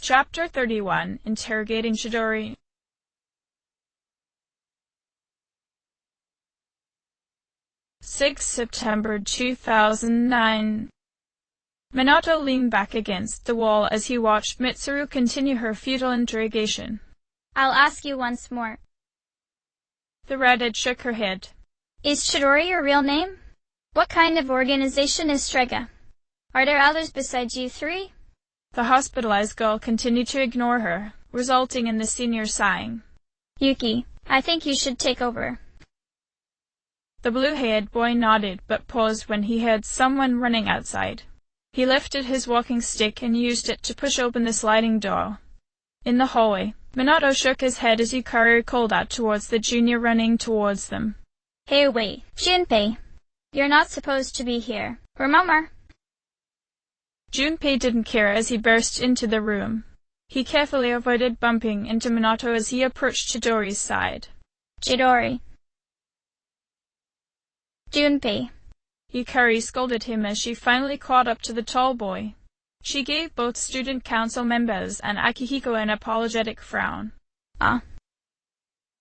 Chapter 31 Interrogating Chidori. 6 September 2009. Minato leaned back against the wall as he watched Mitsuru continue her futile interrogation. I'll ask you once more. The redhead shook her head. Is Chidori your real name? What kind of organization is Strega? Are there others besides you three? The hospitalized girl continued to ignore her, resulting in the senior sighing. Yuki, I think you should take over. The blue-haired boy nodded but paused when he heard someone running outside. He lifted his walking stick and used it to push open the sliding door. In the hallway, Minato shook his head as Yukari called out towards the junior running towards them. Hey wait, Junpei. You're not supposed to be here. Remember? Junpei didn't care as he burst into the room. He carefully avoided bumping into Minato as he approached Chidori's side. Chidori. Junpei. Yukari scolded him as she finally caught up to the tall boy. She gave both student council members and Akihiko an apologetic frown.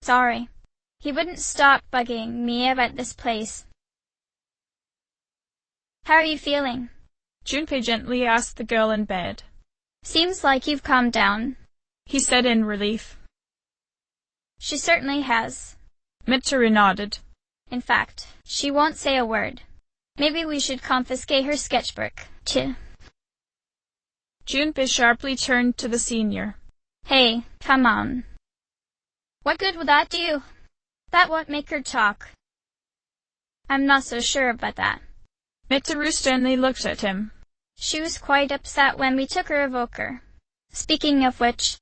Sorry. He wouldn't stop bugging me about this place. How are you feeling? Junpei gently asked the girl in bed. Seems like you've calmed down, he said in relief. She certainly has. Mitsuru nodded. In fact, she won't say a word. Maybe we should confiscate her sketchbook, too. Junpei sharply turned to the senior. Hey, come on. What good would that do? That won't make her talk. I'm not so sure about that. Mitsuru sternly looked at him. She was quite upset when we took her evoker. Speaking of which...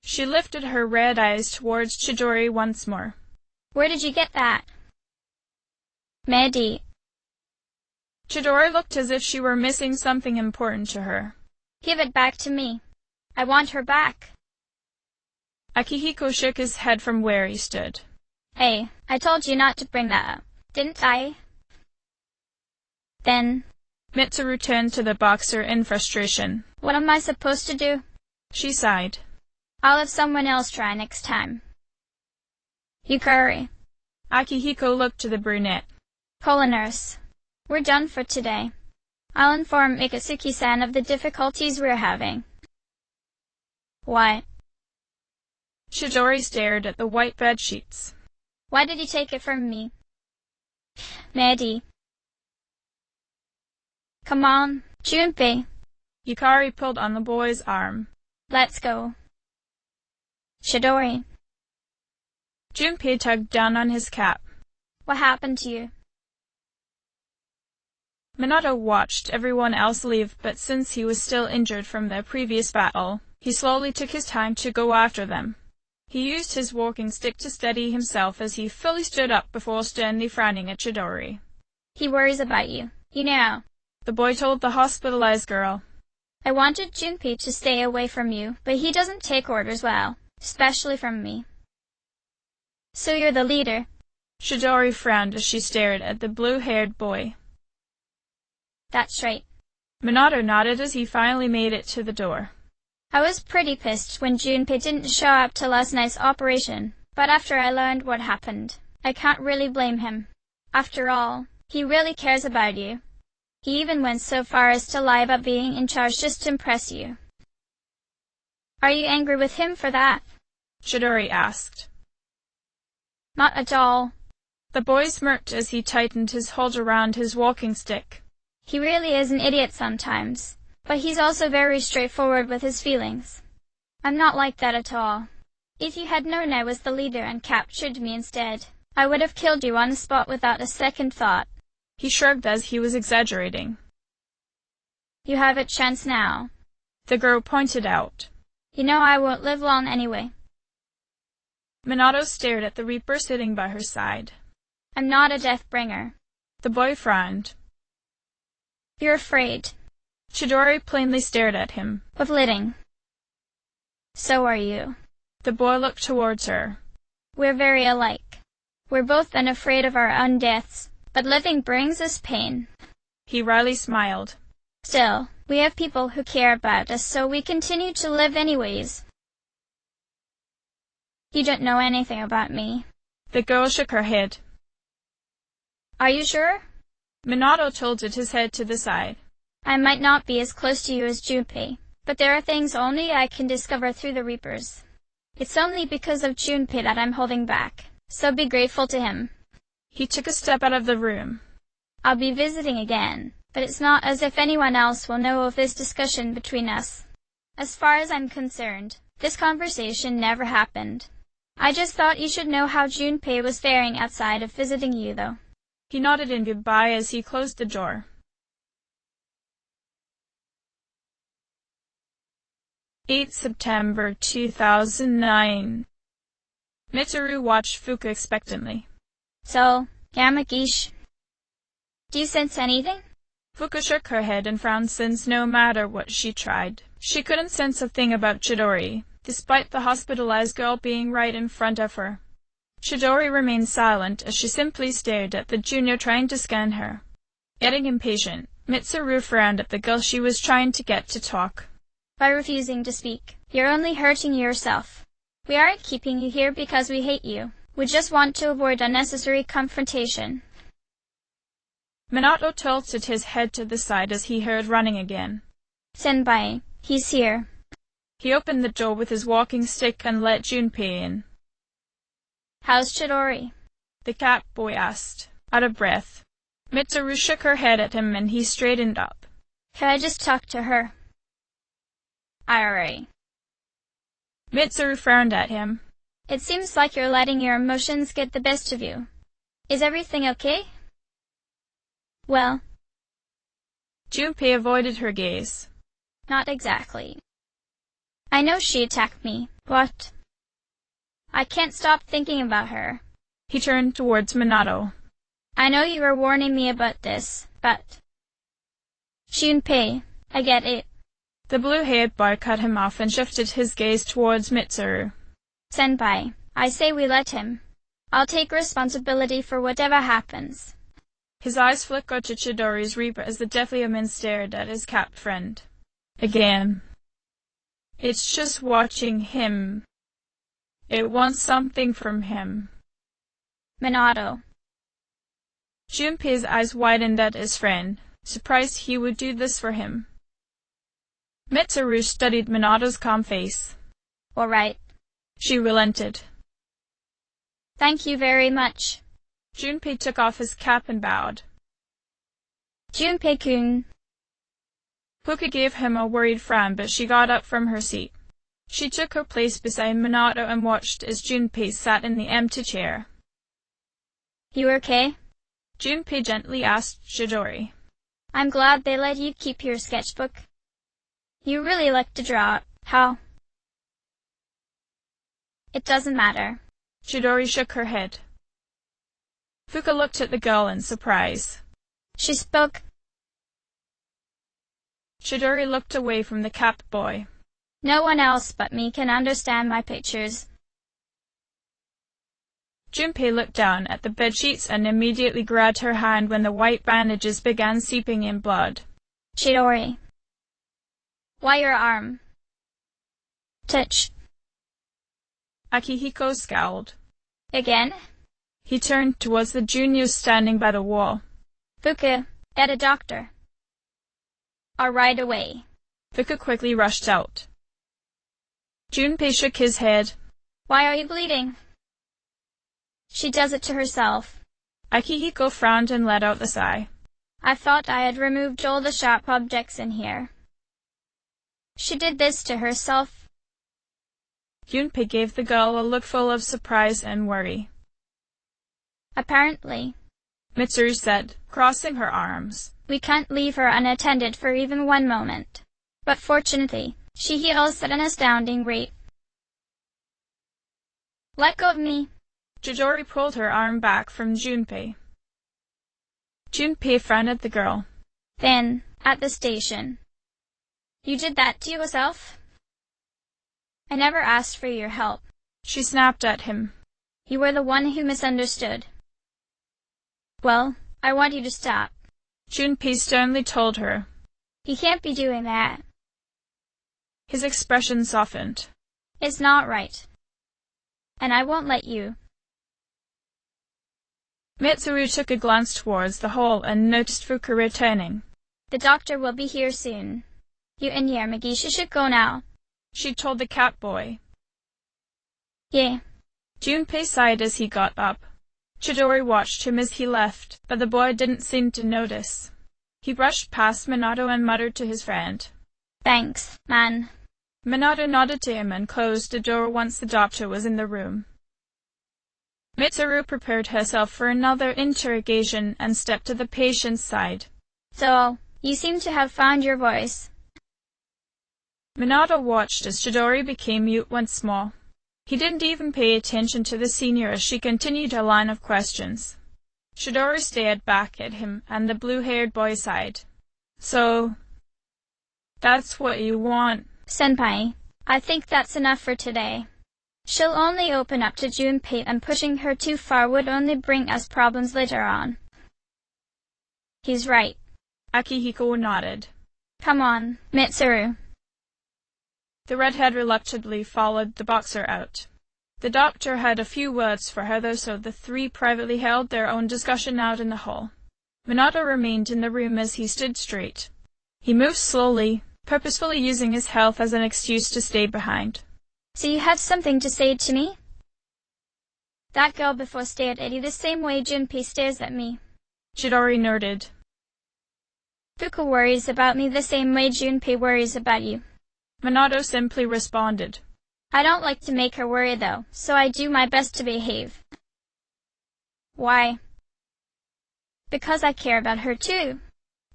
She lifted her red eyes towards Chidori once more. Where did you get that? Mehdi. Chidori looked as if she were missing something important to her. Give it back to me. I want her back. Akihiko shook his head from where he stood. Hey, I told you not to bring that up, didn't I? Then... Mitsuru turned to the boxer in frustration. What am I supposed to do? She sighed. I'll have someone else try next time. Yukari. Akihiko looked to the brunette. Call a nurse. We're done for today. I'll inform Ikatsuki-san of the difficulties we're having. What? Chidori stared at the white bed sheets. Why did you take it from me? Mehdi. Come on, Junpei. Yukari pulled on the boy's arm. Let's go. Chidori. Junpei tugged down on his cap. What happened to you? Minato watched everyone else leave, but since he was still injured from their previous battle, he slowly took his time to go after them. He used his walking stick to steady himself as he fully stood up before sternly frowning at Chidori. He worries about you, you know. The boy told the hospitalized girl. I wanted Junpei to stay away from you, but he doesn't take orders well, especially from me. So you're the leader. Chidori frowned as she stared at the blue-haired boy. That's right. Minato nodded as he finally made it to the door. I was pretty pissed when Junpei didn't show up to last night's operation, but after I learned what happened, I can't really blame him. After all, he really cares about you. He even went so far as to lie about being in charge just to impress you. Are you angry with him for that? Chidori asked. Not at all. The boy smirked as he tightened his hold around his walking stick. He really is an idiot sometimes, but he's also very straightforward with his feelings. I'm not like that at all. If you had known I was the leader and captured me instead, I would have killed you on the spot without a second thought. He shrugged as he was exaggerating. You have a chance now. The girl pointed out. You know I won't live long anyway. Minato stared at the Reaper sitting by her side. I'm not a Deathbringer. The boy frowned. You're afraid. Chidori plainly stared at him. Of living. So are you. The boy looked towards her. We're very alike. We're both unafraid of our own deaths, but living brings us pain. He wryly smiled. Still, we have people who care about us, so we continue to live anyways. You don't know anything about me. The girl shook her head. Are you sure? Minato tilted his head to the side. I might not be as close to you as Junpei, but there are things only I can discover through the Reapers. It's only because of Junpei that I'm holding back, so be grateful to him. He took a step out of the room. I'll be visiting again, but it's not as if anyone else will know of this discussion between us. As far as I'm concerned, this conversation never happened. I just thought you should know how Junpei was faring outside of visiting you, though. He nodded in goodbye as he closed the door. 8 September 2009. Mitsuru watched Fuka expectantly. So, Yamagishi, do you sense anything? Fuka shook her head and frowned, since no matter what she tried, she couldn't sense a thing about Chidori, despite the hospitalized girl being right in front of her. Chidori remained silent as she simply stared at the junior trying to scan her. Getting impatient, Mitsuru frowned at the girl she was trying to get to talk. By refusing to speak, you're only hurting yourself. We aren't keeping you here because we hate you. We just want to avoid unnecessary confrontation. Minato tilted his head to the side as he heard running again. Senpai, he's here. He opened the door with his walking stick and let Junpei in. How's Chidori? The cat boy asked, out of breath. Mitsuru shook her head at him and he straightened up. Can I just talk to her? Alright. Mitsuru frowned at him. It seems like you're letting your emotions get the best of you. Is everything okay? Well, Junpei avoided her gaze. not exactly. I know she attacked me, but I can't stop thinking about her. He turned towards Minato. I know you were warning me about this, but Junpei, I get it. The blue-haired boy cut him off and shifted his gaze towards Mitsuru. Senpai, I say we let him. I'll take responsibility for whatever happens. His eyes flickered to Chidori's Reaper as the deathly stared at his cat friend. Again. It's just watching him. It wants something from him. Minato. Junpei's eyes widened at his friend, surprised he would do this for him. Mitsuru studied Minato's calm face. All right. She relented. Thank you very much. Junpei took off his cap and bowed. Junpei-kun. Fuka gave him a worried frown, but she got up from her seat. She took her place beside Minato and watched as Junpei sat in the empty chair. You okay? Junpei gently asked Chidori. I'm glad they let you keep your sketchbook. You really like to draw. How? It doesn't matter. Chidori shook her head. Fuka looked at the girl in surprise. She spoke. Chidori looked away from the cat boy. No one else but me can understand my pictures. Junpei looked down at the bedsheets and immediately grabbed her hand when the white bandages began seeping in blood. Chidori. Why your arm? Touch. Akihiko scowled. Again? He turned towards the juniors standing by the wall. Fuka, get a doctor. Right away. Fuka quickly rushed out. Junpei shook his head. Why are you bleeding? She does it to herself. Akihiko frowned and let out a sigh. I thought I had removed all the sharp objects in here. She did this to herself. Junpei gave the girl a look full of surprise and worry. Apparently, Mitsuru said, crossing her arms. We can't leave her unattended for even one moment. But fortunately, she heals at an astounding rate. Let go of me. Chidori pulled her arm back from Junpei. Junpei frowned at the girl. Then, at the station. You did that to yourself? I never asked for your help. She snapped at him. You were the one who misunderstood. Well, I want you to stop. Junpei sternly told her. He can't be doing that. His expression softened. It's not right. And I won't let you. Mitsuru took a glance towards the hall and noticed Fuka returning. The doctor will be here soon. You and Yamagishi should go now, she told the cat boy. Yeah. Junpei sighed as he got up. Chidori watched him as he left, but the boy didn't seem to notice. He brushed past Minato and muttered to his friend. Thanks, man. Minato nodded to him and closed the door once the doctor was in the room. Mitsuru prepared herself for another interrogation and stepped to the patient's side. So, you seem to have found your voice. Minato watched as Chidori became mute once more. He didn't even pay attention to the senior as she continued her line of questions. Chidori stared back at him, and the blue-haired boy sighed. So, that's what you want? Senpai, I think that's enough for today. She'll only open up to Junpei, and pushing her too far would only bring us problems later on. He's right. Akihiko nodded. Come on, Mitsuru. The redhead reluctantly followed the boxer out. The doctor had a few words for her, though, so the three privately held their own discussion out in the hall. Minato remained in the room as he stood straight. He moved slowly, purposefully using his health as an excuse to stay behind. So you have something to say to me? That girl before stared at you the same way Junpei stares at me. Chidori nodded. Fuka worries about me the same way Junpei worries about you. Minato simply responded. I don't like to make her worry though, so I do my best to behave. Why? Because I care about her too.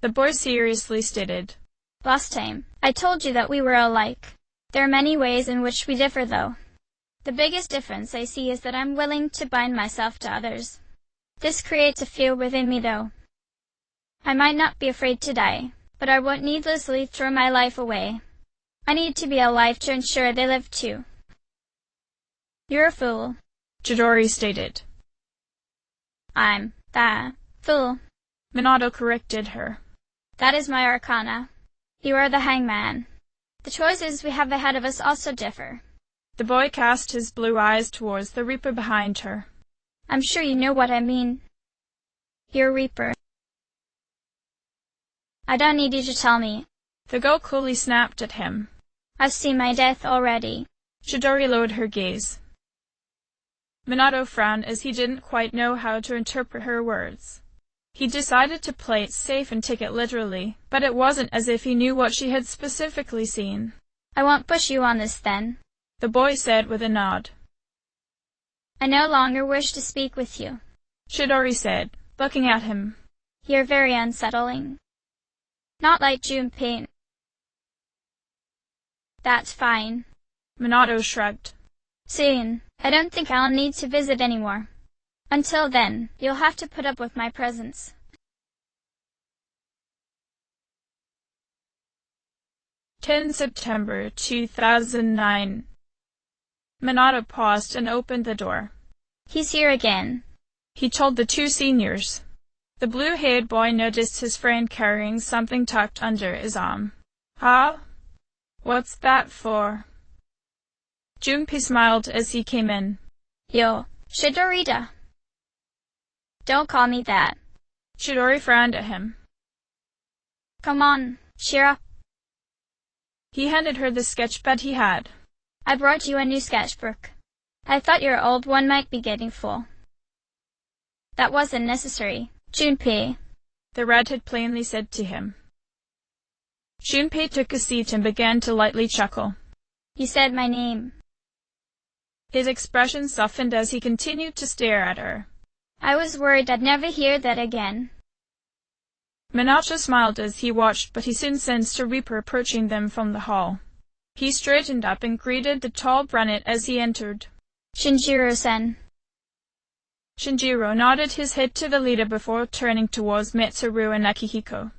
The boy seriously stated. Last time, I told you that we were alike. There are many ways in which we differ though. The biggest difference I see is that I'm willing to bind myself to others. This creates a fear within me though. I might not be afraid to die, but I won't needlessly throw my life away. I need to be alive to ensure they live too. You're a fool, Chidori stated. I'm the fool, Minato corrected her. That is my arcana. You are the hangman. The choices we have ahead of us also differ. The boy cast his blue eyes towards the Reaper behind her. I'm sure you know what I mean. You're a Reaper. I don't need you to tell me. The girl coolly snapped at him. I've seen my death already. Chidori lowered her gaze. Minato frowned as he didn't quite know how to interpret her words. He decided to play it safe and take it literally, but it wasn't as if he knew what she had specifically seen. I won't push you on this then, the boy said with a nod. I no longer wish to speak with you, Chidori said, looking at him. You're very unsettling. Not like Junpei. That's fine. Minato shrugged. Soon, I don't think I'll need to visit anymore. Until then, you'll have to put up with my presence. September 2009. Minato paused and opened the door. He's here again, he told the two seniors. The blue-haired boy noticed his friend carrying something tucked under his arm. Huh? What's that for? Junpei smiled as he came in. Yo, Chidorita. Don't call me that. Chidori frowned at him. Come on, cheer up. He handed her the sketchpad he had. I brought you a new sketchbook. I thought your old one might be getting full. That wasn't necessary, Junpei, the redhead plainly said to him. Junpei took a seat and began to lightly chuckle. You said my name. His expression softened as he continued to stare at her. I was worried I'd never hear that again. Minato smiled as he watched, but he soon sensed a Reaper approaching them from the hall. He straightened up and greeted the tall brunette as he entered. Shinjiro-sen. Shinjiro nodded his head to the leader before turning towards Mitsuru and Akihiko.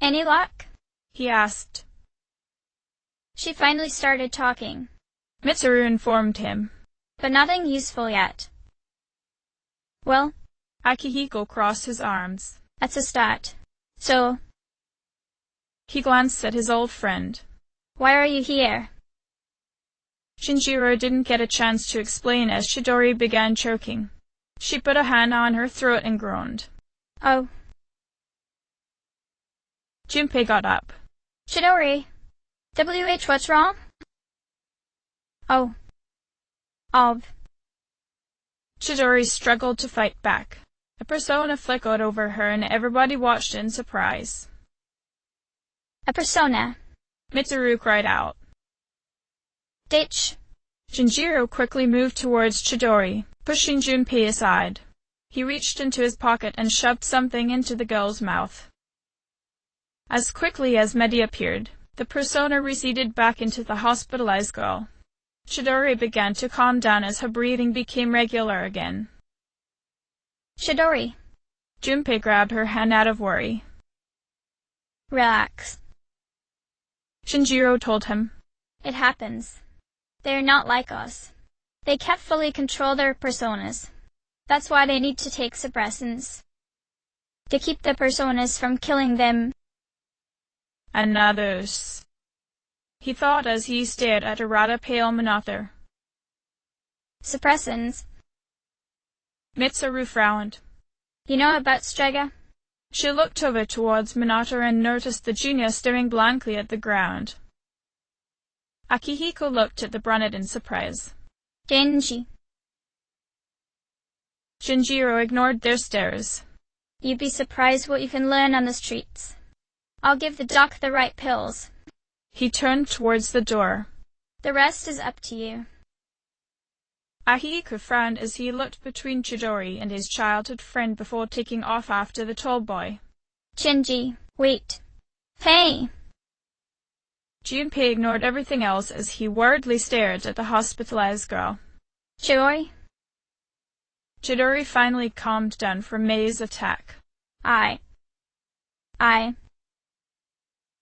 Any luck? He asked. She finally started talking, Mitsuru informed him. But nothing useful yet. Well, Akihiko crossed his arms. That's a start. So, He glanced at his old friend. Why are you here? Shinjiro didn't get a chance to explain as Chidori began choking. She put a hand on her throat and groaned. Oh. Junpei got up. Chidori. What's wrong? Oh. Chidori struggled to fight back. A persona flickered over her and everybody watched in surprise. A persona? Mitsuru cried out. Ditch. Shinjiro quickly moved towards Chidori, pushing Junpei aside. He reached into his pocket and shoved something into the girl's mouth. As quickly as Medi appeared, the persona receded back into the hospitalized girl. Chidori began to calm down as her breathing became regular again. Chidori. Junpei grabbed her hand out of worry. Relax. Shinjiro told him. It happens. They're not like us. They can't fully control their personas. That's why they need to take suppressants. To keep the personas from killing them. And others. He thought as he stared at a rather pale Minato. Suppressants? Mitsuru frowned. You know about Strega? She looked over towards Minato and noticed the junior staring blankly at the ground. Akihiko looked at the brunette in surprise. Genji. Shinjiro ignored their stares. You'd be surprised what you can learn on the streets. I'll give the doc the right pills. He turned towards the door. The rest is up to you. Akihiko frowned as he looked between Chidori and his childhood friend before taking off after the tall boy. Shinji, wait. Hey! Junpei ignored everything else as he worriedly stared at the hospitalized girl. Chidori? Chidori finally calmed down from Mei's attack. I.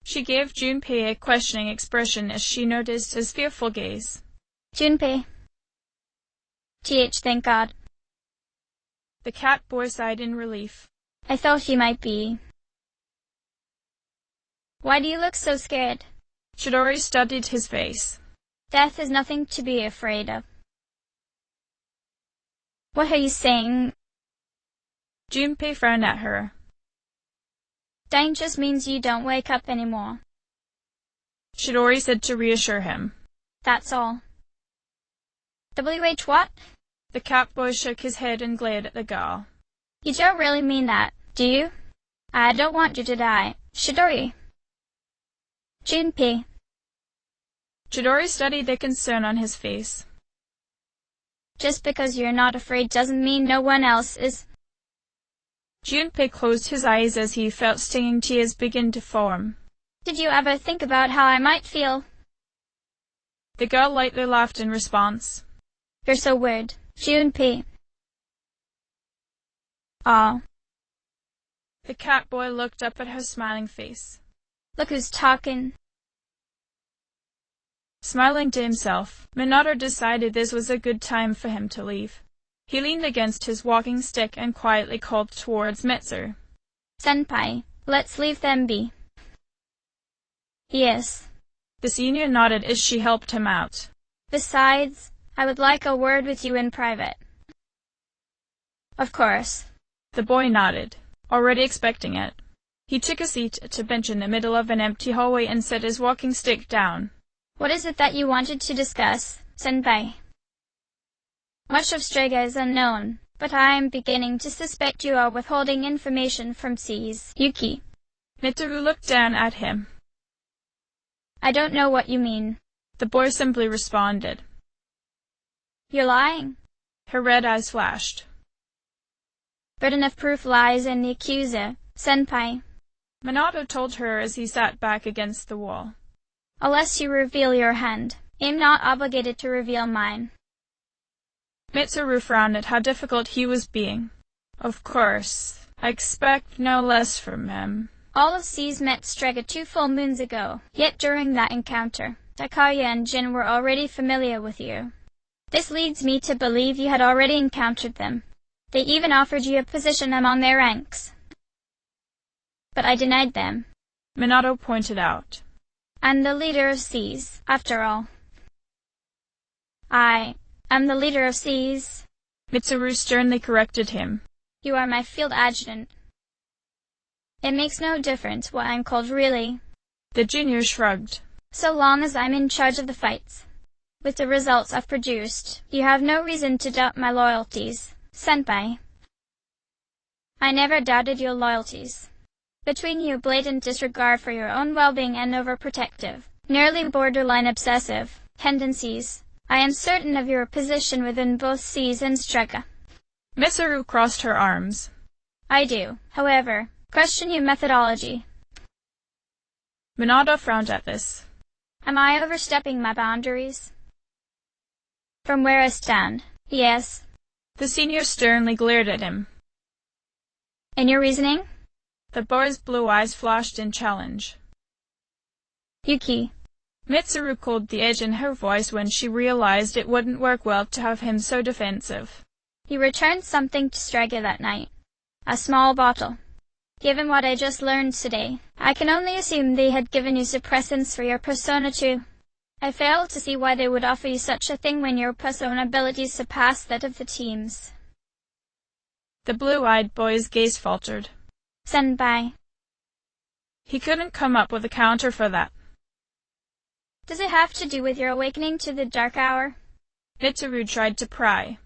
She gave Junpei a questioning expression as she noticed his fearful gaze. Junpei. Thank God. The cat boy sighed in relief. I thought he might be. Why do you look so scared? Chidori studied his face. Death is nothing to be afraid of. What are you saying? Junpei frowned at her. Dying just means you don't wake up anymore. Chidori said to reassure him. That's all. What? The cat boy shook his head and glared at the girl. You don't really mean that, do you? I don't want you to die. Chidori. Junpei. Chidori studied the concern on his face. Just because you're not afraid doesn't mean no one else is. Junpei closed his eyes as he felt stinging tears begin to form. Did you ever think about how I might feel? The girl lightly laughed in response. You're so weird, Junpei. Aw. The cat boy looked up at her smiling face. Look who's talking. Smiling to himself, Minato decided this was a good time for him to leave. He leaned against his walking stick and quietly called towards Mitsuru. Senpai, let's leave them be. Yes. The senior nodded as she helped him out. Besides, I would like a word with you in private. Of course. The boy nodded, already expecting it. He took a seat at a bench in the middle of an empty hallway and set his walking stick down. What is it that you wanted to discuss, Senpai? Much of Strega is unknown, but I am beginning to suspect you are withholding information from Seize Yuki. Mitsuru looked down at him. I don't know what you mean. The boy simply responded. You're lying. Her red eyes flashed. Burden of proof lies in the accuser, Senpai. Minato told her as he sat back against the wall. Unless you reveal your hand, I'm not obligated to reveal mine. Mitsuru frowned at how difficult he was being. Of course, I expect no less from him. All of Seize met Strega 2 full moons ago, yet during that encounter, Takaya and Jin were already familiar with you. This leads me to believe you had already encountered them. They even offered you a position among their ranks. But I denied them. Minato pointed out. I'm the leader of C's, after all. I am the leader of C's. Mitsuru sternly corrected him. You are my field adjutant. It makes no difference what I'm called really. The junior shrugged. So long as I'm in charge of the fights. With the results I've produced, you have no reason to doubt my loyalties, Senpai. I never doubted your loyalties. Between you blatant disregard for your own well-being and overprotective, nearly borderline obsessive, tendencies, I am certain of your position within both C's and Strega. Mitsuru crossed her arms. I do, however, question your methodology. Minato frowned at this. Am I overstepping my boundaries? From where I stand, yes. The senior sternly glared at him. In your reasoning? The boy's blue eyes flashed in challenge. Yuki. Mitsuru cooled the edge in her voice when she realized it wouldn't work well to have him so defensive. You returned something to Strega that night. A small bottle. Given what I just learned today, I can only assume they had given you suppressants for your Persona 2. I fail to see why they would offer you such a thing when your Persona abilities surpass that of the team's. The blue-eyed boy's gaze faltered. Senpai. He couldn't come up with a counter for that. Does it have to do with your awakening to the dark hour? Mitsuru tried to pry.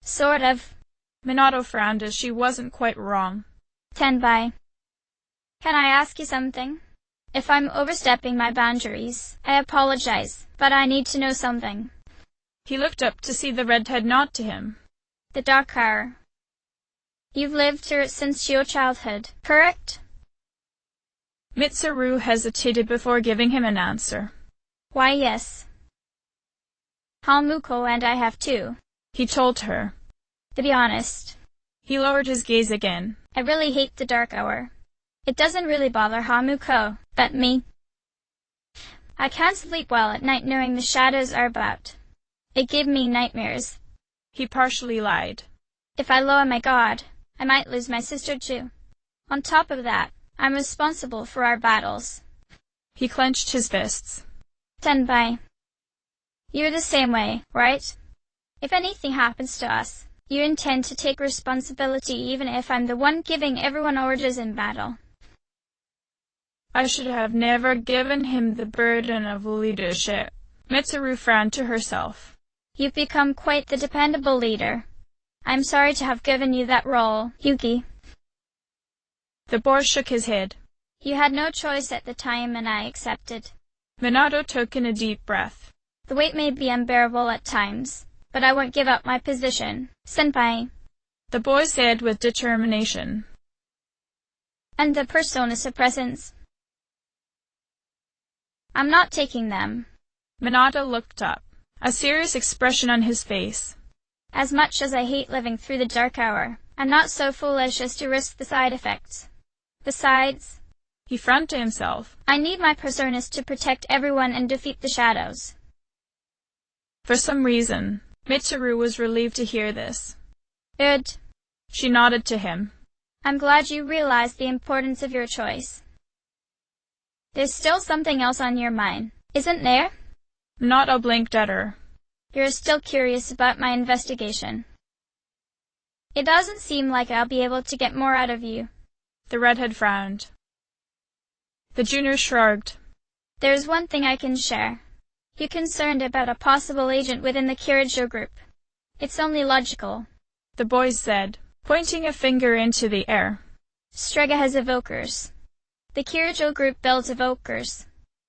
Sort of. Minato frowned as she wasn't quite wrong. Senpai. Can I ask you something? If I'm overstepping my boundaries, I apologize, but I need to know something. He looked up to see the redhead nod to him. The dark hour. You've lived through it since your childhood, correct? Mitsuru hesitated before giving him an answer. Why, yes. Hamuko and I have too, he told her. To be honest. He lowered his gaze again. I really hate the dark hour. It doesn't really bother Hamuko, but me. I can't sleep well at night knowing the shadows are about. It gives me nightmares. He partially lied. If I lower my guard, I might lose my sister too. On top of that, I'm responsible for our battles. He clenched his fists. Senpai. You're the same way, right? If anything happens to us, you intend to take responsibility even if I'm the one giving everyone orders in battle. I should have never given him the burden of leadership. Mitsuru frowned to herself. You've become quite the dependable leader. I'm sorry to have given you that role, Yuki. The boy shook his head. You had no choice at the time and I accepted. Minato took in a deep breath. The weight may be unbearable at times, but I won't give up my position, Senpai. The boy said with determination. And the Persona suppressants? I'm not taking them. Minato looked up, a serious expression on his face. As much as I hate living through the dark hour, I'm not so foolish as to risk the side effects. Besides, he frowned to himself. I need my personas to protect everyone and defeat the shadows. For some reason, Mitsuru was relieved to hear this. Good. She nodded to him. I'm glad you realize the importance of your choice. There's still something else on your mind, isn't there? Minato blinked at her. You're still curious about my investigation. It doesn't seem like I'll be able to get more out of you. The redhead frowned. The junior shrugged. There's one thing I can share. You're concerned about a possible agent within the Kirijo group. It's only logical, the boy said, pointing a finger into the air. Strega has evokers. The Kirijo group builds evokers.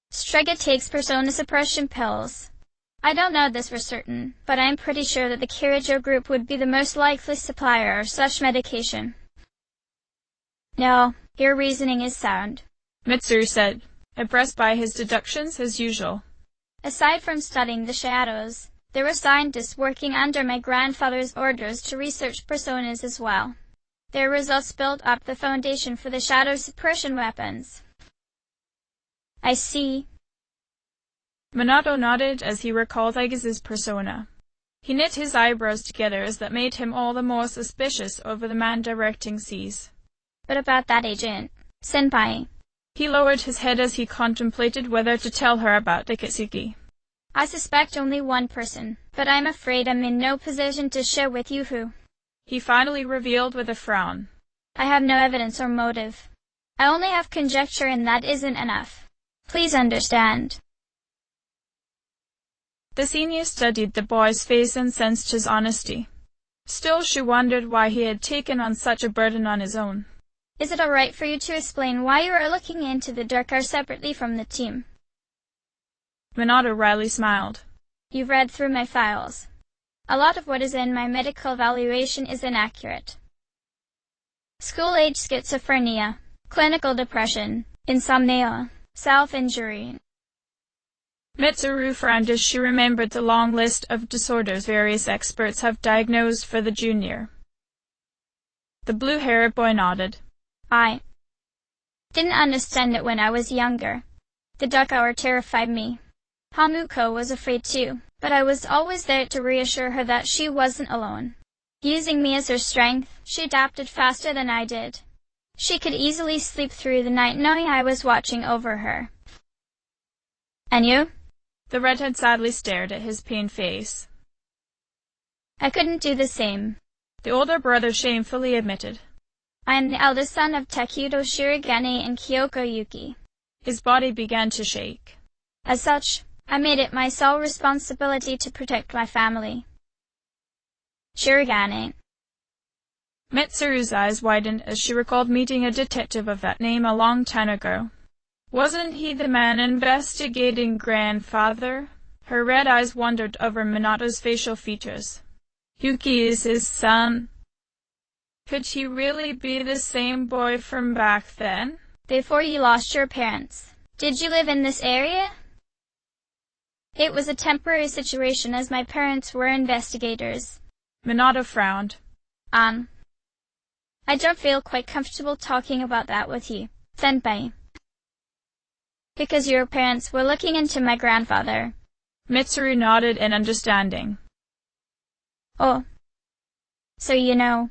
Strega takes persona suppression pills. I don't know this for certain, but I'm pretty sure that the Kirijo group would be the most likely supplier of such medication. No, your reasoning is sound, Mitsuru said, impressed by his deductions as usual. Aside from studying the shadows, there were scientists working under my grandfather's orders to research personas as well. Their results built up the foundation for the shadow suppression weapons. I see. Minato nodded as he recalled Aigiz's persona. He knit his eyebrows together as that made him all the more suspicious over the man directing C's. But about that agent, Senpai, He lowered his head as he contemplated whether to tell her about Ikitsuki. I suspect only one person, but I'm afraid I'm in no position to share with you who. He finally revealed with a frown. I have no evidence or motive. I only have conjecture, and that isn't enough. Please understand. The senior studied the boy's face and sensed his honesty. Still, she wondered why he had taken on such a burden on his own. Is it all right for you to explain why you are looking into the Darkar separately from the team? Minato wryly smiled. You've read through my files. A lot of what is in my medical evaluation is inaccurate. School-age schizophrenia, clinical depression, insomnia, self-injury. Mitsuru frowned as she remembered the long list of disorders various experts have diagnosed for the junior. The blue-haired boy nodded. I didn't understand it when I was younger. The dark hour terrified me. Hamuko was afraid too, but I was always there to reassure her that she wasn't alone. Using me as her strength, she adapted faster than I did. She could easily sleep through the night knowing I was watching over her. And you? The redhead sadly stared at his pained face. I couldn't do the same. The older brother shamefully admitted. I am the eldest son of Takuto Shirogane and Kyoko Yuki. His body began to shake. As such, I made it my sole responsibility to protect my family. Shirogane. Mitsuru's eyes widened as she recalled meeting a detective of that name a long time ago. Wasn't he the man investigating grandfather? Her red eyes wandered over Minato's facial features. Yuki is his son. Could he really be the same boy from back then? Before you lost your parents, did you live in this area? It was a temporary situation as my parents were investigators. Minato frowned. I don't feel quite comfortable talking about that with you, senpai. Because your parents were looking into my grandfather. Mitsuru nodded in understanding. Oh. So you know.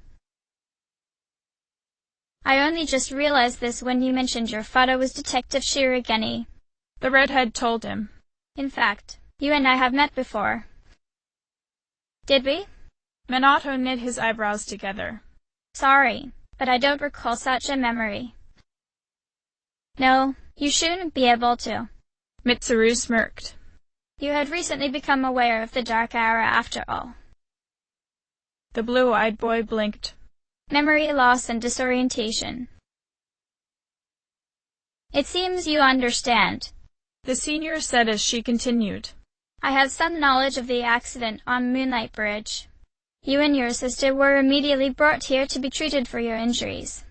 I only just realized this when you mentioned your father was Detective Shirogane. The redhead told him. In fact, you and I have met before. Did we? Minato knit his eyebrows together. Sorry, but I don't recall such a memory. No, you shouldn't be able to. Mitsuru smirked. You had recently become aware of the dark hour after all. The blue-eyed boy blinked. Memory loss and disorientation. It seems you understand. The senior said as she continued. I had some knowledge of the accident on Moonlight Bridge. You and your sister were immediately brought here to be treated for your injuries.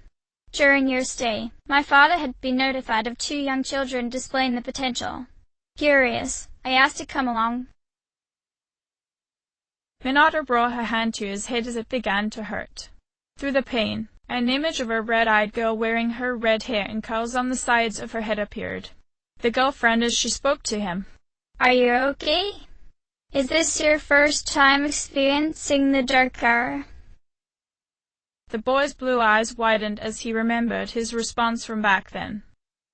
During your stay, my father had been notified of 2 young children displaying the potential. Curious, I asked to come along. Minato brought her hand to his head as it began to hurt. Through the pain, an image of a red-eyed girl wearing her red hair in curls on the sides of her head appeared. The girl frowned as she spoke to him. Are you okay? Is this your first time experiencing the dark hour? The boy's blue eyes widened as he remembered his response from back then.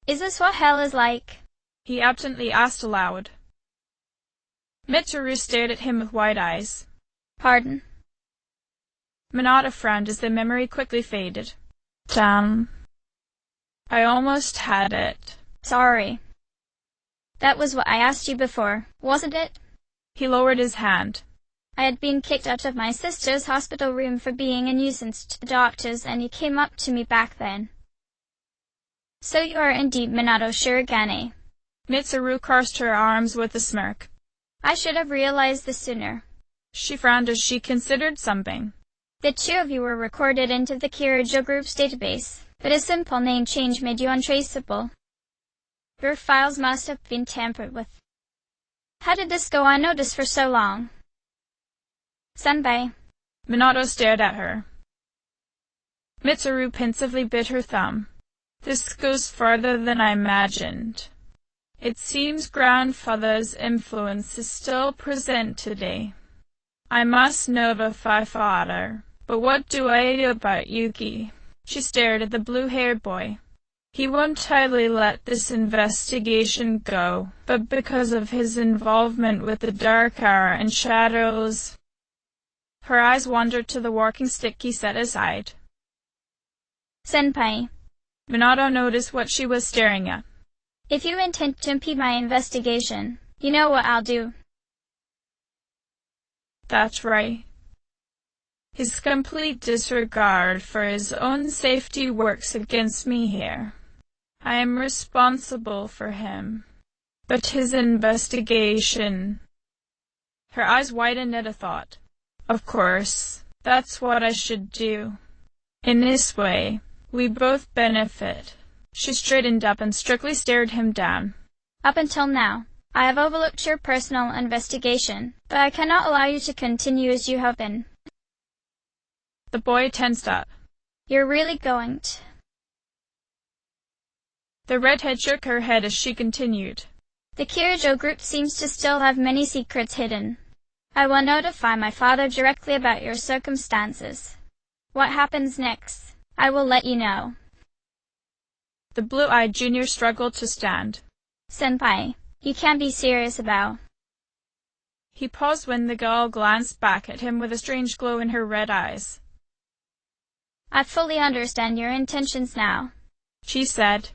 Is this what hell is like? He absently asked aloud. Mitsuru stared at him with wide eyes. Pardon? Minato frowned as the memory quickly faded. Damn. I almost had it. Sorry. That was what I asked you before, wasn't it? He lowered his hand. I had been kicked out of my sister's hospital room for being a nuisance to the doctors, and you came up to me back then. So you are indeed Minato Shirogane. Mitsuru crossed her arms with a smirk. I should have realized this sooner. She frowned as she considered something. The 2 of you were recorded into the Kirijo Group's database, but a simple name change made you untraceable. Your files must have been tampered with. How did this go unnoticed for so long? Senpai. Minato stared at her. Mitsuru pensively bit her thumb. This goes farther than I imagined. It seems grandfather's influence is still present today. I must notify father. But what do I do about Yuki? She stared at the blue-haired boy. He won't entirely let this investigation go, but because of his involvement with the dark hour and shadows. Her eyes wandered to the walking stick he set aside. Senpai. Minato noticed what she was staring at. If you intend to impede my investigation, you know what I'll do. That's right. His complete disregard for his own safety works against me here. I am responsible for him. But his investigation... Her eyes widened at a thought. Of course, that's what I should do. In this way, we both benefit. She straightened up and strictly stared him down. Up until now, I have overlooked your personal investigation, but I cannot allow you to continue as you have been. The boy tensed up. You're really going to... The redhead shook her head as she continued. The Kirijo group seems to still have many secrets hidden. I will notify my father directly about your circumstances. What happens next, I will let you know. The blue-eyed junior struggled to stand. Senpai, you can't be serious about... He paused when the girl glanced back at him with a strange glow in her red eyes. I fully understand your intentions now, she said.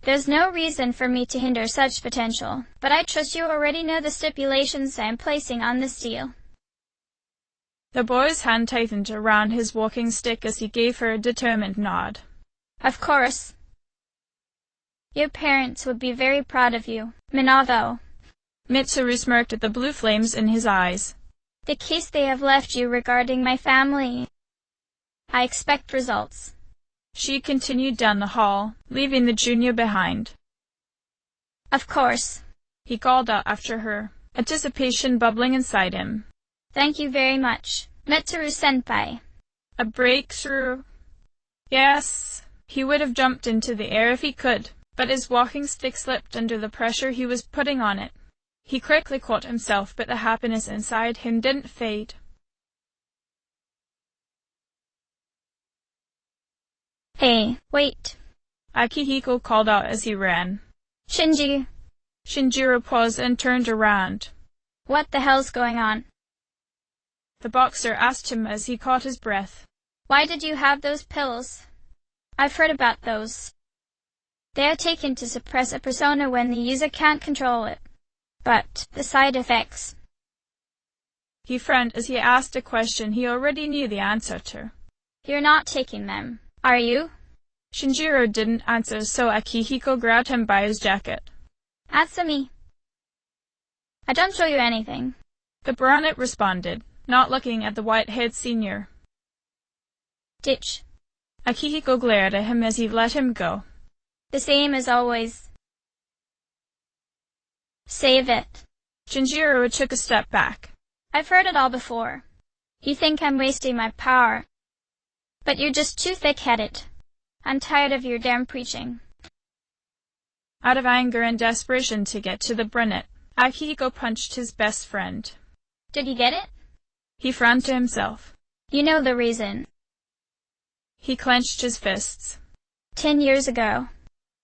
There's no reason for me to hinder such potential, but I trust you already know the stipulations I am placing on this deal. The boy's hand tightened around his walking stick as he gave her a determined nod. Of course. Your parents would be very proud of you, Minato. Mitsuru smirked at the blue flames in his eyes. The case they have left you regarding my family. I expect results. She continued down the hall, leaving the junior behind. Of course, he called out after her, anticipation bubbling inside him. Thank you very much, Mitsuru-senpai. A breakthrough? Yes, he would have jumped into the air if he could, but his walking stick slipped under the pressure he was putting on it. He quickly caught himself, but the happiness inside him didn't fade. Hey, wait. Akihiko called out as he ran. Shinji. Shinjiro paused and turned around. What the hell's going on? The boxer asked him as he caught his breath. Why did you have those pills? I've heard about those. They are taken to suppress a persona when the user can't control it. But the side effects... He frowned as he asked a question he already knew the answer to. You're not taking them, are you? Shinjiro didn't answer, so Akihiko grabbed him by his jacket. Answer me. I don't show you anything. The brunette responded, not looking at the white-haired senior. Ditch. Akihiko glared at him as he let him go. The same as always. Save it. Shinjiro took a step back. I've heard it all before. You think I'm wasting my power. But you're just too thick-headed. I'm tired of your damn preaching. Out of anger and desperation to get to the brunette, Akihiko punched his best friend. Did you get it? He frowned to himself. You know the reason. He clenched his fists. 10 years ago,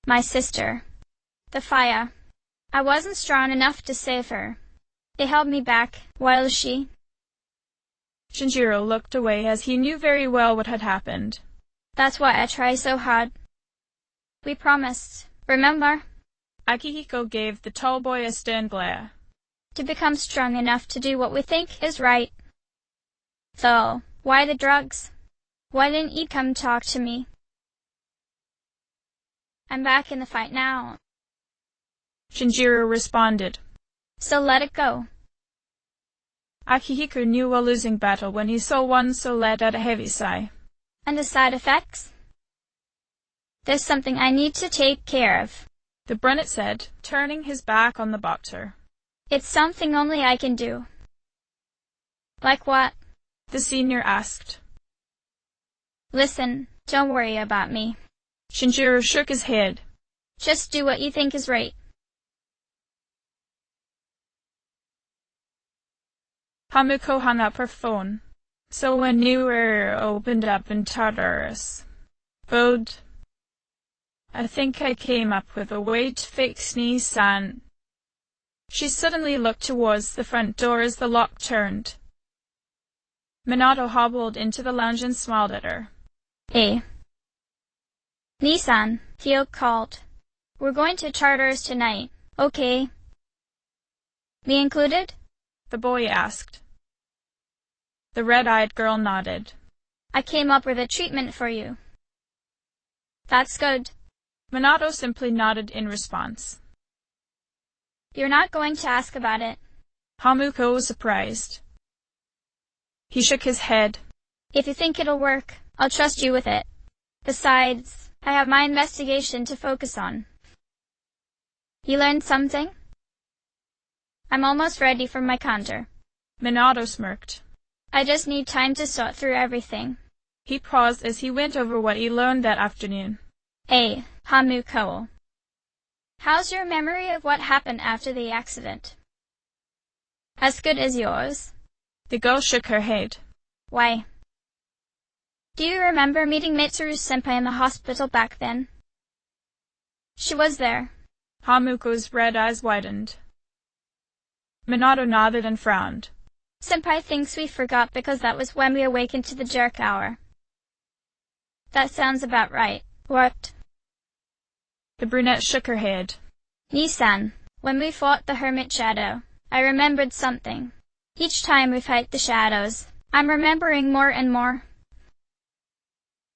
my sister, the fire, I wasn't strong enough to save her. They held me back while she... Shinjiro looked away as he knew very well what had happened. That's why I try so hard. We promised, remember? Akihiko gave the tall boy a stern glare. To become strong enough to do what we think is right. So, why the drugs? Why didn't you come talk to me? I'm back in the fight now. Shinjiro responded. So let it go. Akihiko knew a losing battle when he saw one, so let out a heavy sigh. And the side effects? There's something I need to take care of, the brunette said, turning his back on the boxer. It's something only I can do. Like what? The senior asked. Listen, don't worry about me. Shinjiro shook his head. Just do what you think is right. Hamuko hung up her phone. So when you were opened up in Tartarus, Bode, I think I came up with a way to fix Nissan. She suddenly looked towards the front door as the lock turned. Minato hobbled into the lounge and smiled at her. Hey. Nissan, Theo called. We're going to Charters tonight, okay? Me included? The boy asked. The red-eyed girl nodded. I came up with a treatment for you. That's good. Minato simply nodded in response. You're not going to ask about it? Hamuko was surprised. He shook his head. If you think it'll work, I'll trust you with it. Besides, I have my investigation to focus on. You learned something? I'm almost ready for my counter. Minato smirked. I just need time to sort through everything. He paused as he went over what he learned that afternoon. Hey, Hamuko. How's your memory of what happened after the accident? As good as yours? The girl shook her head. Why? Do you remember meeting Mitsuru-senpai in the hospital back then? She was there. Hamuko's red eyes widened. Minato nodded and frowned. Senpai thinks we forgot because that was when we awakened to the jerk hour. That sounds about right. What? The brunette shook her head. Nissan, when we fought the Hermit Shadow, I remembered something. Each time we fight the shadows, I'm remembering more and more.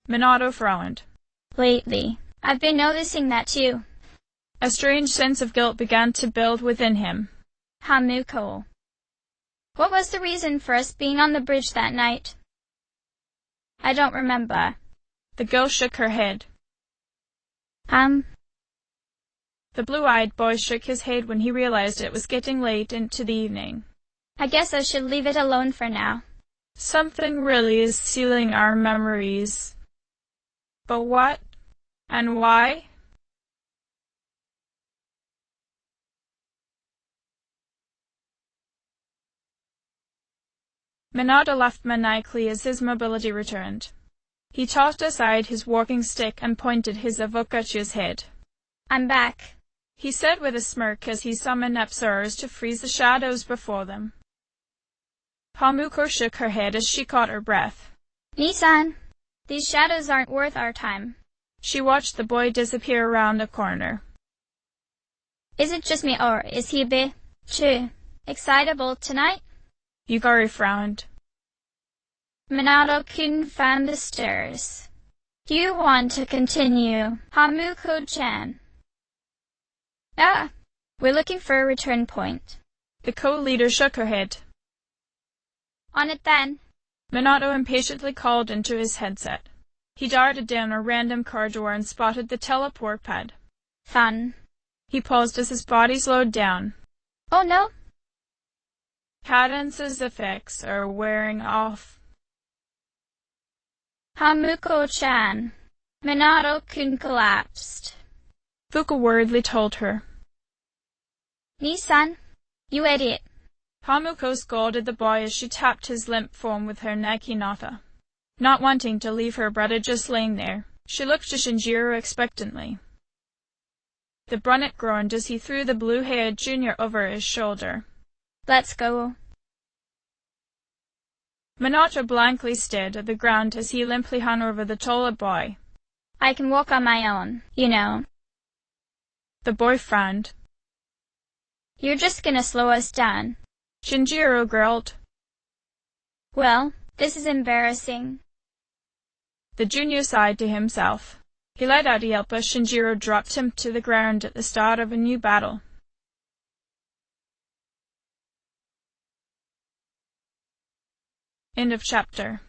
Minato frowned. Lately, I've been noticing that too. A strange sense of guilt began to build within him. Hamuko. What was the reason for us being on the bridge that night? I don't remember. The girl shook her head. The blue-eyed boy shook his head when he realized it was getting late into the evening. I guess I should leave it alone for now. Something really is sealing our memories. But what? And why? Minato laughed maniacally as his mobility returned. He tossed aside his walking stick and pointed his avocat to his head. I'm back, he said with a smirk as he summoned Apsaras to freeze the shadows before them. Hamuko shook her head as she caught her breath. Nissan, these shadows aren't worth our time. She watched the boy disappear around a corner. Is it just me or is he a bit excitable tonight? Yugari frowned. Minato couldn't find the stairs. Do you want to continue, Hamuko-chan? We're looking for a return point. The co-leader shook her head. On it then. Minato impatiently called into his headset. He darted down a random corridor and spotted the teleport pad. Fun. He paused as his body slowed down. Oh no. Cadence's effects are wearing off. Hamuko-chan. Minato-kun collapsed. Fuka worriedly told her. Nissan, you idiot. Hamuko scolded the boy as she tapped his limp form with her naginata. Not wanting to leave her brother just laying there, she looked to Shinjiro expectantly. The brunette groaned as he threw the blue-haired junior over his shoulder. Let's go. Minato blankly stared at the ground as he limply hung over the taller boy. I can walk on my own, you know. The boy frowned. You're just gonna slow us down. Shinjiro growled. Well, this is embarrassing. The junior sighed to himself. He let out a yelp as Shinjiro dropped him to the ground at the start of a new battle. End of chapter.